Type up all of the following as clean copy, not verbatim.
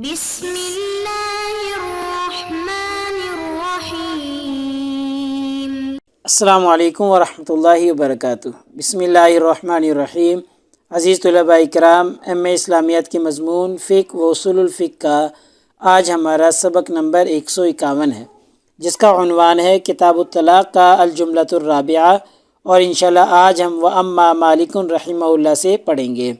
بسم اللہ الرحمن الرحیم۔ السلام علیکم ورحمۃ اللہ وبرکاتہ۔ بسم اللہ الرحمن الرحیم۔ عزیز طلباء کرام، ایم اے اسلامیات کی مضمون فقہ و اصول الفقہ کا آج ہمارا سبق نمبر 151 ہے، جس کا عنوان ہے کتاب الطلاق کا الجملۃ الرابعہ، اور انشاءاللہ آج ہم وَأَمَّا مالک رحمہ اللہ سے پڑھیں گے۔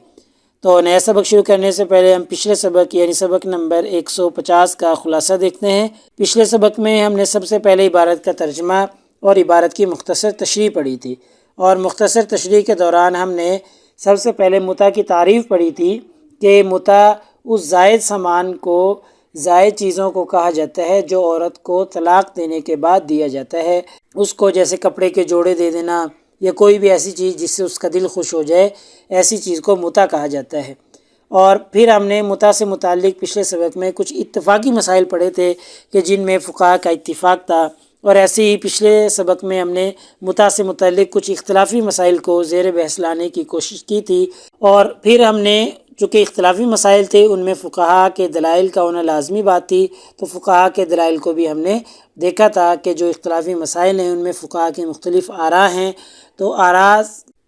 تو نیا سبق شروع کرنے سے پہلے ہم پچھلے سبق یعنی سبق نمبر 150 کا خلاصہ دیکھتے ہیں۔ پچھلے سبق میں ہم نے سب سے پہلے عبارت کا ترجمہ اور عبارت کی مختصر تشریح پڑھی تھی، اور مختصر تشریح کے دوران ہم نے سب سے پہلے متع کی تعریف پڑھی تھی کہ متع اس زائد سامان کو، زائد چیزوں کو کہا جاتا ہے جو عورت کو طلاق دینے کے بعد دیا جاتا ہے۔ اس کو جیسے کپڑے کے جوڑے دے دینا یا کوئی بھی ایسی چیز جس سے اس کا دل خوش ہو جائے، ایسی چیز کو متع کہا جاتا ہے۔ اور پھر ہم نے متع سے متعلق پچھلے سبق میں کچھ اتفاقی مسائل پڑھے تھے کہ جن میں فقہاء کا اتفاق تھا، اور ایسے ہی پچھلے سبق میں ہم نے متع سے متعلق کچھ اختلافی مسائل کو زیر بحث لانے کی کوشش کی تھی، اور پھر ہم نے چونکہ اختلافی مسائل تھے ان میں فقہاء کے دلائل کا ہونا لازمی بات تھی، تو فقہاء کے دلائل کو بھی ہم نے دیکھا تھا کہ جو اختلافی مسائل ہیں ان میں فقہاء کے مختلف آراء ہیں، تو آراء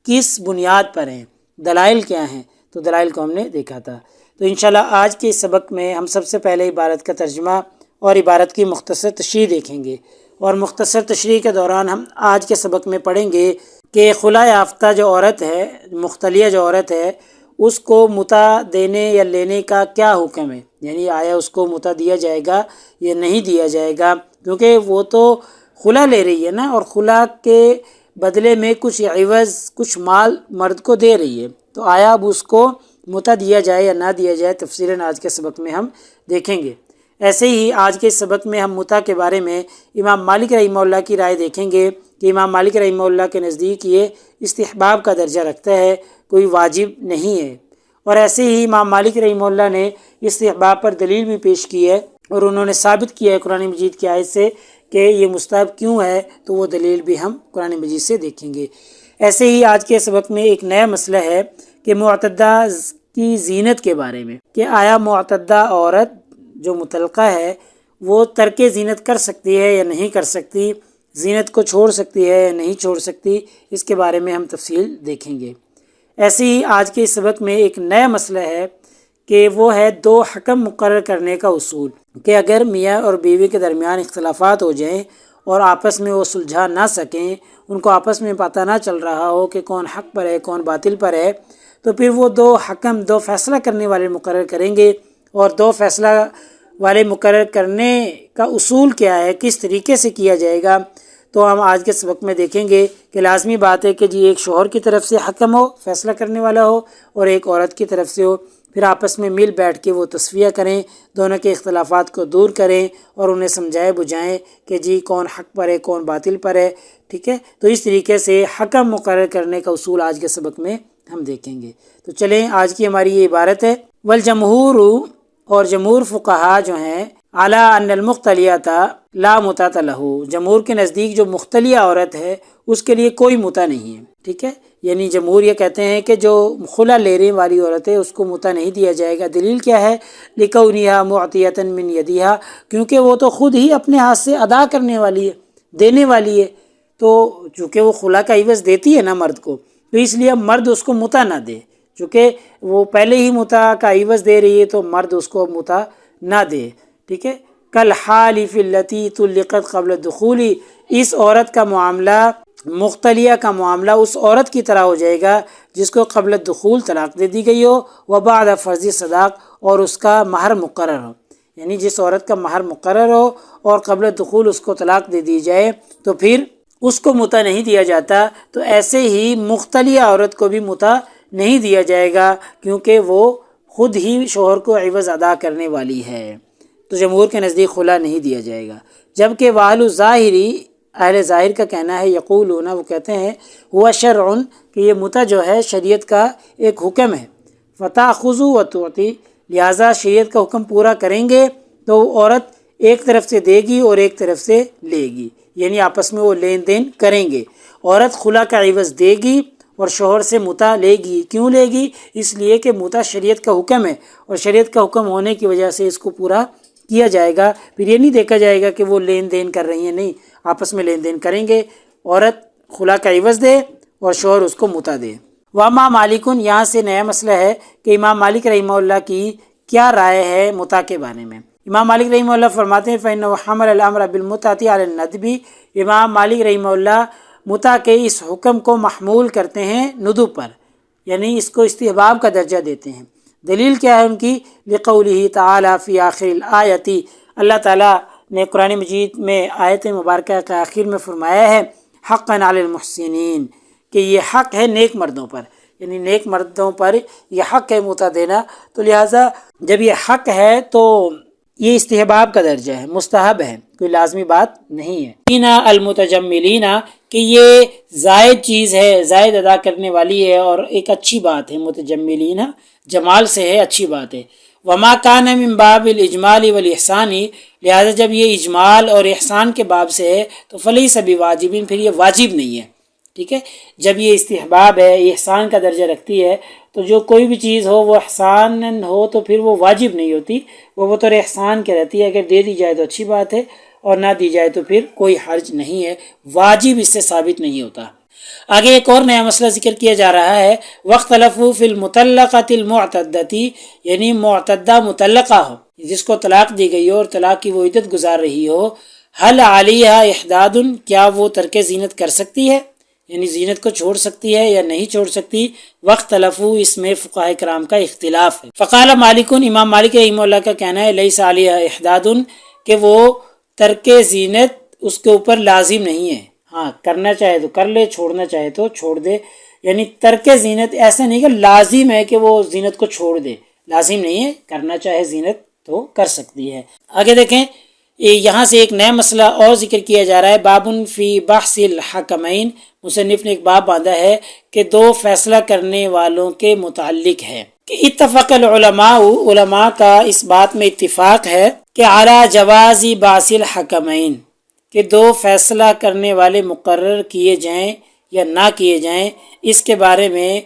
کس بنیاد پر ہیں، دلائل کیا ہیں، تو دلائل کو ہم نے دیکھا تھا۔ تو انشاءاللہ آج کے اس سبق میں ہم سب سے پہلے عبارت کا ترجمہ اور عبارت کی مختصر تشریح دیکھیں گے، اور مختصر تشریح کے دوران ہم آج کے سبق میں پڑھیں گے کہ خلا یافتہ جو عورت ہے، مختلیہ جو عورت ہے، اس کو متع دینے یا لینے کا کیا حکم ہے، یعنی آیا اس کو متع دیا جائے گا یا نہیں دیا جائے گا، کیونکہ وہ تو خلا لے رہی ہے نا، اور خلا کے بدلے میں کچھ عوض، کچھ مال مرد کو دے رہی ہے، تو آیا اب اس کو متع دیا جائے یا نہ دیا جائے، تفصیلاً آج کے سبق میں ہم دیکھیں گے۔ ایسے ہی آج کے سبق میں ہم متع کے بارے میں امام مالک رحمہ اللہ کی رائے دیکھیں گے کہ امام مالک رحمہ اللہ کے نزدیک یہ استحباب کا درجہ رکھتا ہے، کوئی واجب نہیں ہے، اور ایسے ہی امام مالک رحمہ اللہ نے استحباب پر دلیل بھی پیش کی ہے، اور انہوں نے ثابت کیا ہے قرآن مجید کی آیت سے کہ یہ مستحب کیوں ہے، تو وہ دلیل بھی ہم قرآن مجید سے دیکھیں گے۔ ایسے ہی آج کے سبق میں ایک نیا مسئلہ ہے کہ معتدہ کی زینت کے بارے میں، کہ آیا معتدہ عورت جو مطلقہ ہے وہ ترک زینت کر سکتی ہے یا نہیں کر سکتی، زینت کو چھوڑ سکتی ہے یا نہیں چھوڑ سکتی، اس کے بارے میں ہم تفصیل دیکھیں گے۔ ایسے ہی آج کے اس سبق میں ایک نیا مسئلہ ہے کہ وہ ہے دو حکم مقرر کرنے کا اصول، کہ اگر میاں اور بیوی کے درمیان اختلافات ہو جائیں اور آپس میں وہ سلجھا نہ سکیں، ان کو آپس میں پتہ نہ چل رہا ہو کہ کون حق پر ہے کون باطل پر ہے، تو پھر وہ دو حکم، دو فیصلہ کرنے والے مقرر کریں گے، اور دو فیصلہ والے مقرر کرنے کا اصول کیا ہے، کس طریقے سے کیا جائے گا، تو ہم آج کے سبق میں دیکھیں گے کہ لازمی بات ہے کہ جی ایک شوہر کی طرف سے حکم ہو، فیصلہ کرنے والا ہو، اور ایک عورت کی طرف سے ہو، پھر آپس میں مل بیٹھ کے وہ تصفیہ کریں، دونوں کے اختلافات کو دور کریں اور انہیں سمجھائے بجھائیں کہ جی کون حق پر ہے کون باطل پر ہے، ٹھیک ہے۔ تو اس طریقے سے حکم مقرر کرنے کا اصول آج کے سبق میں ہم دیکھیں گے۔ تو چلیں آج کی ہماری یہ عبارت ہے، والجمہور، اور جمہور فقہا جو ہیں، علی ان المختلیۃ لا متعۃ لہ، جمہور کے نزدیک جو مختلیہ عورت ہے اس کے لیے کوئی متع نہیں ہے، ٹھیک ہے۔ یعنی جمہور یہ کہتے ہیں کہ جو خلا لینے والی عورت ہے اس کو متع نہیں دیا جائے گا۔ دلیل کیا ہے؟ لکونھا معطیۃ من یدھا، کیونکہ وہ تو خود ہی اپنے ہاتھ سے ادا کرنے والی ہے، دینے والی ہے، تو چونکہ وہ خلا کا عوض دیتی ہے نا مرد کو، تو اس لیے مرد اس کو متع نہ دے، چونکہ وہ پہلے ہی متع کا عوض دے رہی ہے تو مرد اس کو متع نہ دے، ٹھیک ہے۔ کالحالف التی طلقت قبل الدخول، اس عورت کا معاملہ، مختلیہ کا معاملہ اس عورت کی طرح ہو جائے گا جس کو قبل الدخول طلاق دے دی گئی ہو، وبعد فرض صداق، اور اس کا مہر مقرر ہو، یعنی جس عورت کا مہر مقرر ہو اور قبل الدخول اس کو طلاق دے دی جائے تو پھر اس کو متع نہیں دیا جاتا، تو ایسے ہی مختلیہ عورت کو بھی متع نہیں دیا جائے گا کیونکہ وہ خود ہی شوہر کو عوض ادا کرنے والی ہے، تو جمہور کے نزدیک خلا نہیں دیا جائے گا۔ جبکہ واہل ظاہری، اہل ظاہر کا کہنا ہے، یقولون، وہ کہتے ہیں، ہوا شرع، کہ یہ متع جو ہے شریعت کا ایک حکم ہے، فتأخذ وتعطی، لہٰذا شریعت کا حکم پورا کریں گے تو عورت ایک طرف سے دے گی اور ایک طرف سے لے گی، یعنی آپس میں وہ لین دین کریں گے، عورت خلا کا عوض دے گی اور شوہر سے متا لے گی. کیوں لے گی؟ اس لیے کہ متا شریعت کا حکم ہے اور شریعت کا حکم ہونے کی وجہ سے اس کو پورا کیا جائے گا. پھر یہ نہیں دیکھا جائے گا کہ وہ لین دین کر رہی ہیں، نہیں، آپس میں لین دین کریں گے. عورت خلا کا عوض دے اور شوہر اس کو متا دے. وما مالکن، یہاں سے نیا مسئلہ ہے کہ امام مالک رحمہ اللہ کی کیا رائے ہے متا کے بارے میں. امام مالک رحمہ اللہ فرماتے ہیں فَإِنَّهُ حَمَلَ الْأَمْرَ بِالْمُتْعَةِ عَلَى النَّدْبِ. امام مالک رحمہ اللہ متا کے اس حکم کو محمول کرتے ہیں ندب پر، یعنی اس کو استحباب کا درجہ دیتے ہیں. دلیل کیا ہے ان کی؟ لِقَوْلِهِ تَعَالَى فِي آخِرِ الْآيَةِ، اللہ تعالیٰ نے قرآن مجید میں آیت مبارکہ کے آخر میں فرمایا ہے حقاً علی المحسنین، کہ یہ حق ہے نیک مردوں پر، یعنی نیک مردوں پر یہ حق ہے متا دینا. تو لہٰذا جب یہ حق ہے تو یہ استحباب کا درجہ ہے، مستحب ہے، کوئی لازمی بات نہیں ہے. بینا المتجملین، کہ یہ زائد چیز ہے، زائد ادا کرنے والی ہے اور ایک اچھی بات ہے. متجملین جمال سے ہے، اچھی بات ہے. وما کان من باب الاجمال والاحسان، لہذا جب یہ اجمال اور احسان کے باب سے ہے تو فلیس بواجب، پھر یہ واجب نہیں ہے. ٹھیک ہے، جب یہ استحباب ہے، احسان کا درجہ رکھتی ہے، تو جو کوئی بھی چیز ہو وہ احسان ہو تو پھر وہ واجب نہیں ہوتی، وہ بطور احسان کے رہتی ہے. اگر دے دی جائے تو اچھی بات ہے اور نہ دی جائے تو پھر کوئی حرج نہیں ہے، واجب اس سے ثابت نہیں ہوتا. آگے ایک اور نیا مسئلہ ذکر کیا جا رہا ہے وَاخْتَلَفُوا فِي الْمُطَلَّقَةِ الْمُعْتَدَّةِ، یعنی معتدہ مطلقہ ہو، جس کو طلاق دی گئی ہو اور طلاق کی وہ عدت گزار رہی ہو، هل عَلَيْهَا احداد، کیا وہ ترک زینت کر سکتی ہے، یعنی زینت کو چھوڑ سکتی ہے یا نہیں چھوڑ سکتی. واختلفوا، اس میں فقہاء کرام کا اختلاف ہے. فقال مالک، امام مالک رحمہ اللہ کا کہنا ہے لیس علیہا احداد، کہ وہ ترک زینت اس کے اوپر لازم نہیں ہے. ہاں، کرنا چاہے تو کر لے، چھوڑنا چاہے تو چھوڑ دے. یعنی ترک زینت ایسا نہیں کہ لازم ہے کہ وہ زینت کو چھوڑ دے، لازم نہیں ہے، کرنا چاہے زینت تو کر سکتی ہے. آگے دیکھیں، یہاں سے ایک نیا مسئلہ اور ذکر کیا جا رہا ہے بابن فی بحث الحکمین. مصنف نے ایک باب باندھا ہے کہ دو فیصلہ کرنے والوں کے متعلق ہے کہ اتفق العلماء، علماء کا اس بات میں اتفاق ہے کہ علی جواز بعث الحکمین، کہ دو فیصلہ کرنے والے مقرر کیے جائیں یا نہ کیے جائیں، اس کے بارے میں،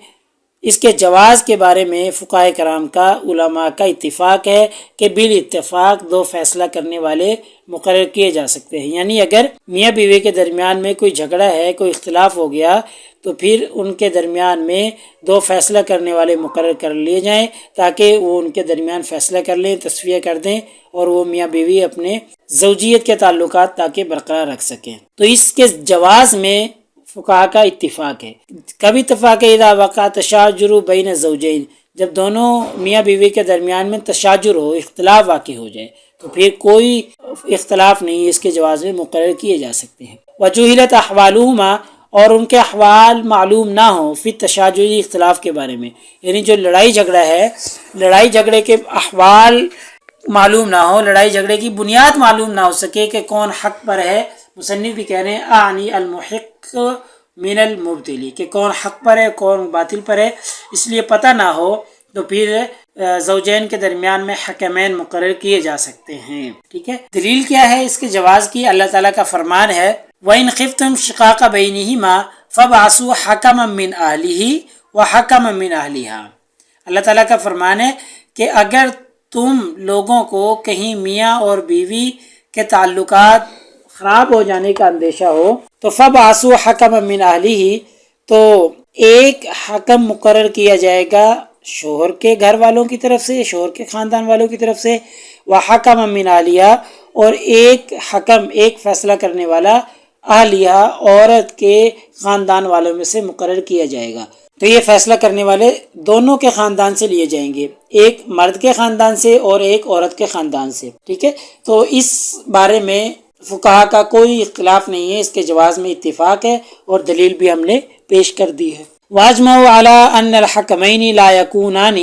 اس کے جواز کے بارے میں فقہاء کرام کا، علماء کا اتفاق ہے کہ بالاتفاق دو فیصلہ کرنے والے مقرر کیے جا سکتے ہیں. یعنی اگر میاں بیوی کے درمیان میں کوئی جھگڑا ہے، کوئی اختلاف ہو گیا، تو پھر ان کے درمیان میں دو فیصلہ کرنے والے مقرر کر لیے جائیں تاکہ وہ ان کے درمیان فیصلہ کر لیں، تصفیہ کر دیں اور وہ میاں بیوی اپنے زوجیت کے تعلقات تاکہ برقرار رکھ سکیں. تو اس کے جواز میں فقہاء کا اتفاق ہے. کبھی اتفاق ہے اذا وقع تشاجر بین الزوجین، جب دونوں میاں بیوی کے درمیان میں تشاجر ہو، اختلاف واقع ہو جائے، تو پھر کوئی اختلاف نہیں، اس کے جواز میں مقرر کیے جا سکتے ہیں. وجہلت احوالہما، اور ان کے احوال معلوم نہ ہوں فی تشاجری، اختلاف کے بارے میں، یعنی جو لڑائی جھگڑا ہے، لڑائی جھگڑے کے احوال معلوم نہ ہو، لڑائی جھگڑے کی بنیاد معلوم نہ ہو سکے کہ کون حق پر ہے. مصنف بھی کہہ رہے ہیں اعنی المحق من المبتلی، کہ کون حق پر ہے کون باطل پر ہے، اس لیے پتہ نہ ہو تو پھر زوجین کے درمیان میں حکمین مقرر کیے جا سکتے ہیں. ٹھیک ہے، دلیل کیا ہے اس کے جواز کی؟ اللہ تعالیٰ کا فرمان ہے وَإِنْ خِفْتُمْ شِقَاقَ بَيْنِهِمَا فَابْعَثُوا حَكَمًا مِّنْ أَهْلِهِ وَحَكَمًا مِّنْ أَهْلِهَا. اللہ تعالیٰ کا فرمان ہے کہ اگر تم لوگوں کو کہیں میاں اور بیوی کے تعلقات خراب ہو جانے کا اندیشہ ہو تو فَابْعَثُوا حَكَمًا مِّنْ أَهْلِهِ، تو ایک حکم مقرر کیا جائے گا شوہر کے گھر والوں کی طرف سے، شوہر کے خاندان والوں کی طرف سے، وَحَكَمًا مِّنْ أَهْلِهَا، اور ایک حکم، ایک فیصلہ کرنے والا اہلیہ، عورت کے خاندان والوں میں سے مقرر کیا جائے گا. تو یہ فیصلہ کرنے والے دونوں کے خاندان سے لیے جائیں گے، ایک مرد کے خاندان سے اور ایک عورت کے خاندان سے. ٹھیک ہے، تو اس بارے میں فقہاء کا کوئی اختلاف نہیں ہے، اس کے جواز میں اتفاق ہے اور دلیل بھی ہم نے پیش کر دی ہے. واجمعوا علی ان الحکمین لا یکونان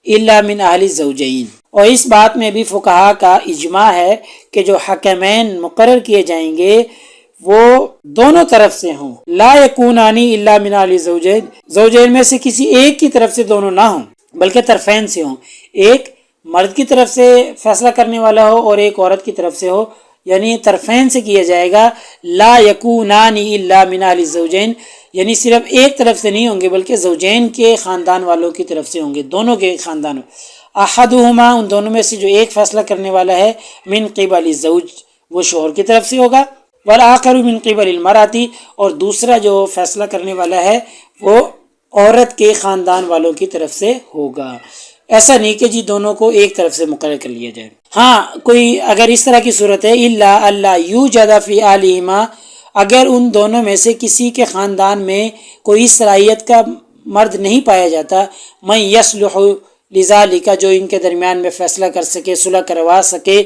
الا من اہل الزوجین، اور اس بات میں بھی فقہاء کا اجماع ہے کہ جو حکمین مقرر کیے جائیں گے وہ دونوں طرف سے ہوں. لا یکونان الا من اہل الزوجین، زوجین میں سے کسی ایک کی طرف سے دونوں نہ ہوں بلکہ طرفین سے ہوں، ایک مرد کی طرف سے فیصلہ کرنے والا ہو اور ایک عورت کی طرف سے ہو، یعنی طرفین سے کیا جائے گا. لا یکونان الا من اہل الزوجین، یعنی صرف ایک طرف سے نہیں ہوں گے بلکہ زوجین کے خاندان والوں کی طرف سے ہوں گے، دونوں کے خاندانوں. احدہما ان دونوں میں سے جو ایک فیصلہ کرنے والا ہے، من قبل الزوج وہ شوہر کی طرف سے ہوگا، والآخر من قبل المرأة اور دوسرا جو فیصلہ کرنے والا ہے وہ عورت کے خاندان والوں کی طرف سے ہوگا. ایسا نہیں کہ جی دونوں کو ایک طرف سے مقرر کر لیا جائے. ہاں کوئی اگر اس طرح کی صورت ہے، الا اللہ یوجد فی آلہما اگر ان دونوں میں سے کسی کے خاندان میں کوئی صلاحیت کا مرد نہیں پایا جاتا، من یصلح لذالک جو ان کے درمیان میں فیصلہ کر سکے، صلح کروا سکے،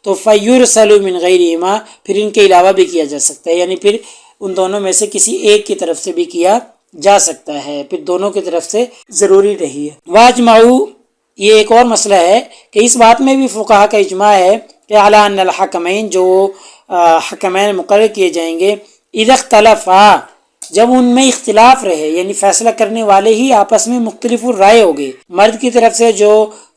تو فیرسل من غیرہما پھر ان کے علاوہ بھی کیا جا سکتا ہے، یعنی پھر ان دونوں میں سے کسی ایک کی طرف سے بھی کیا جا سکتا ہے، پھر دونوں کی طرف سے ضروری نہیں ہے. واجمعوا یہ ایک اور مسئلہ ہے کہ اس بات میں بھی فقہا کا اجماع ہے کہ علی ان الحکمین جو حکمین مقرر کیے جائیں گے، اذا اختلفا جب ان میں اختلاف رہے، یعنی فیصلہ کرنے والے ہی آپس میں مختلف رائے ہو گئے، مرد کی طرف سے جو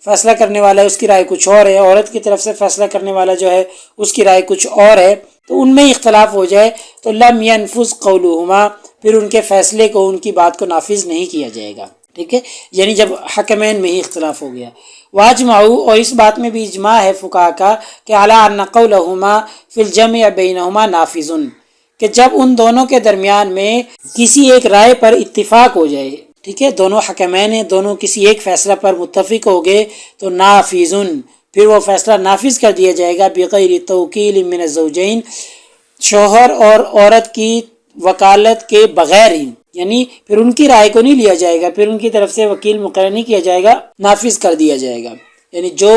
فیصلہ کرنے والا ہے اس کی رائے کچھ اور ہے، عورت کی طرف سے فیصلہ کرنے والا جو ہے اس کی رائے کچھ اور ہے، تو ان میں اختلاف ہو جائے تو لم ينفذ قولهما پھر ان کے فیصلے کو، ان کی بات کو نافذ نہیں کیا جائے گا. ٹھیک ہے، یعنی جب حکمین میں ہی اختلاف ہو گیا. واجمعوا اور اس بات میں بھی اجماع ہے فقہا کا کہ علی ان قولهما فی الجمع بینہما نافذ کہ جب ان دونوں کے درمیان میں کسی ایک رائے پر اتفاق ہو جائے، ٹھیک ہے، دونوں حکمین ہیں، دونوں کسی ایک فیصلہ پر متفق ہو گئے تو نافذ پھر وہ فیصلہ نافذ کر دیا جائے گا بغیر توکیل من الزوجین شوہر اور عورت کی وکالت کے بغیر ہی، یعنی پھر ان کی رائے کو نہیں لیا جائے گا، پھر ان کی طرف سے وکیل مقرر نہیں کیا جائے گا، نافذ کر دیا جائے گا. یعنی جو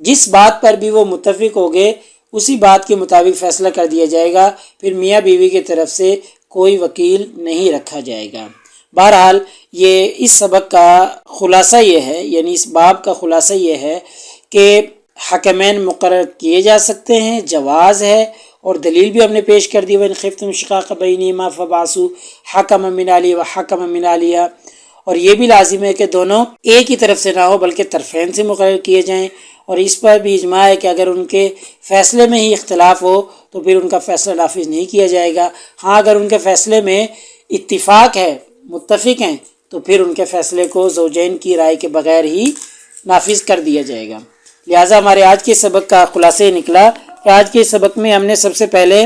جس بات پر بھی وہ متفق ہو گئے اسی بات کے مطابق فیصلہ کر دیا جائے گا، پھر میاں بیوی کی طرف سے کوئی وکیل نہیں رکھا جائے گا. بہرحال یہ اس سبق کا خلاصہ یہ ہے، یعنی اس باب کا خلاصہ یہ ہے کہ حکمین مقرر کیے جا سکتے ہیں، جواز ہے، اور دلیل بھی ہم نے پیش کر دی، وَإِنْ خِفْتُمْ شِقَاقَ بَيْنِهِمَا فَبَعْثُوا حَكَمًا مِنْ أَهْلِهِ وَحَكَمًا مِنْ أَهْلِهَا. اور یہ بھی لازم ہے کہ دونوں ایک ہی طرف سے نہ ہو بلکہ طرفین سے مقرر کیے جائیں. اور اس پر بھی اجماع ہے کہ اگر ان کے فیصلے میں ہی اختلاف ہو تو پھر ان کا فیصلہ نافذ نہیں کیا جائے گا. ہاں اگر ان کے فیصلے میں اتفاق ہے، متفق ہیں، تو پھر ان کے فیصلے کو زوجین کی رائے کے بغیر ہی نافذ کر دیا جائے گا. لہٰذا ہمارے آج کے سبق کا خلاصہ نکلا کہ آج کے سبق میں ہم نے سب سے پہلے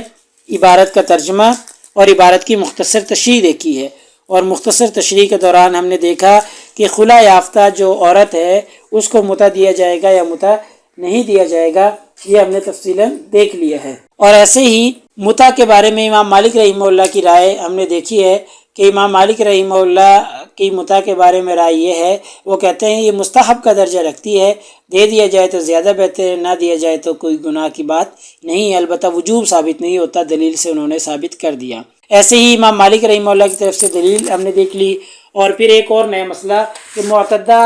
عبارت کا ترجمہ اور عبارت کی مختصر تشریح دیکھی ہے، اور مختصر تشریح کے دوران ہم نے دیکھا کہ خلا یافتہ جو عورت ہے اس کو متع دیا جائے گا یا متع نہیں دیا جائے گا، یہ ہم نے تفصیلاً دیکھ لیا ہے. اور ایسے ہی متع کے بارے میں امام مالک رحمہ اللہ کی رائے ہم نے دیکھی ہے کہ امام مالک رحمہ اللہ کی متع کے بارے میں رائے یہ ہے، وہ کہتے ہیں یہ مستحب کا درجہ رکھتی ہے، دے دیا جائے تو زیادہ بہتر ہے، نہ دیا جائے تو کوئی گناہ کی بات نہیں ہے، البتہ وجوب ثابت نہیں ہوتا، دلیل سے انہوں نے ثابت کر دیا. ایسے ہی امام مالک رحمہ اللہ کی طرف سے دلیل ہم نے دیکھ لی. اور پھر ایک اور نیا مسئلہ کہ معتدہ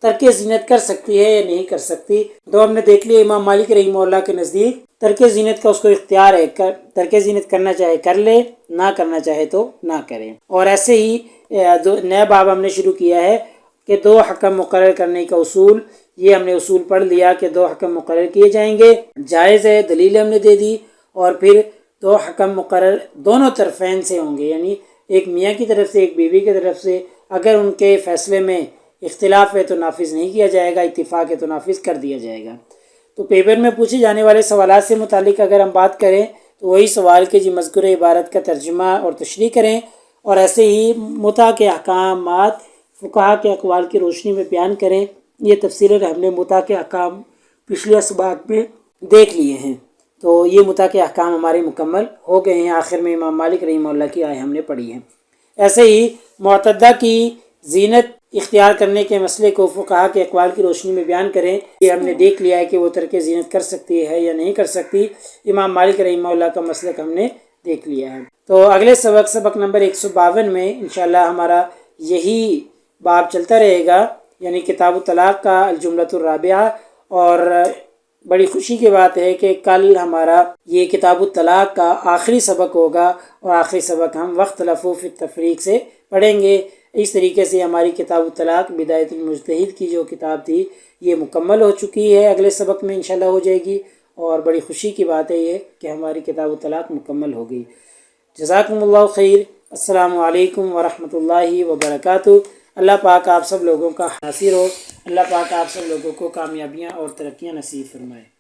ترک زینت کر سکتی ہے یا نہیں کر سکتی، تو ہم نے دیکھ لیا امام مالک رحمہ اللہ کے نزدیک ترک زینت کا اس کو اختیار ہے، ترک زینت کرنا چاہے کر لے، نہ کرنا چاہے تو نہ کرے. اور ایسے ہی نیا باب ہم نے شروع کیا ہے کہ دو حکم مقرر کرنے کا اصول، یہ ہم نے اصول پڑھ لیا کہ دو حکم مقرر کیے جائیں گے، جائز ہے، دلیل ہم نے دے دی. اور پھر دو حکم مقرر دونوں طرفین سے ہوں گے، یعنی ایک میاں کی طرف سے ایک بیوی کی طرف سے، اگر ان کے فیصلے میں اختلاف ہے تو نافذ نہیں کیا جائے گا، اتفاق ہے تو نافذ کر دیا جائے گا. تو پیپر میں پوچھے جانے والے سوالات سے متعلق اگر ہم بات کریں تو وہی سوال کہ جی مذکورہ عبارت کا ترجمہ اور تشریح کریں، اور ایسے ہی متع کے احکامات فقہا کے اقوال کی روشنی میں بیان کریں. یہ تفصیلاً ہم نے متع کے احکام پچھلے اسباق میں دیکھ لیے ہیں. تو یہ متع کے احکام ہمارے مکمل ہو گئے ہیں. آخر میں امام مالک رحمہ اللہ کی رائے ہم نے پڑھی ہے. ایسے ہی معتدہ کی زینت اختیار کرنے کے مسئلے کو فقہا کے اقوال کی روشنی میں بیان کریں. یہ ہم نے دیکھ لیا ہے کہ وہ ترک زینت کر سکتی ہے یا نہیں کر سکتی. امام مالک رحمہ اللہ کا مسلک ہم نے دیکھ لیا ہے. تو اگلے سبق نمبر 152 میں انشاءاللہ ہمارا یہی باب چلتا رہے گا، یعنی کتاب الطلاق کا الجملۃ الرابعہ. اور بڑی خوشی کی بات ہے کہ کل ہمارا یہ کتاب الطلاق کا آخری سبق ہوگا، اور آخری سبق ہم وقت لفوف التفریق سے پڑھیں گے. اس طریقے سے ہماری کتاب الطلاق بدایت المجتہد کی جو کتاب تھی یہ مکمل ہو چکی ہے، اگلے سبق میں انشاءاللہ ہو جائے گی. اور بڑی خوشی کی بات ہے یہ کہ ہماری کتاب الطلاق مکمل ہو گئی. جزاکم اللہ خیر. السلام علیکم ورحمۃ اللہ وبرکاتہ۔ اللہ پاک آپ سب لوگوں کا ناصر ہو، اللہ پاک آپ سب لوگوں کو کامیابیاں اور ترقیاں نصیب فرمائے۔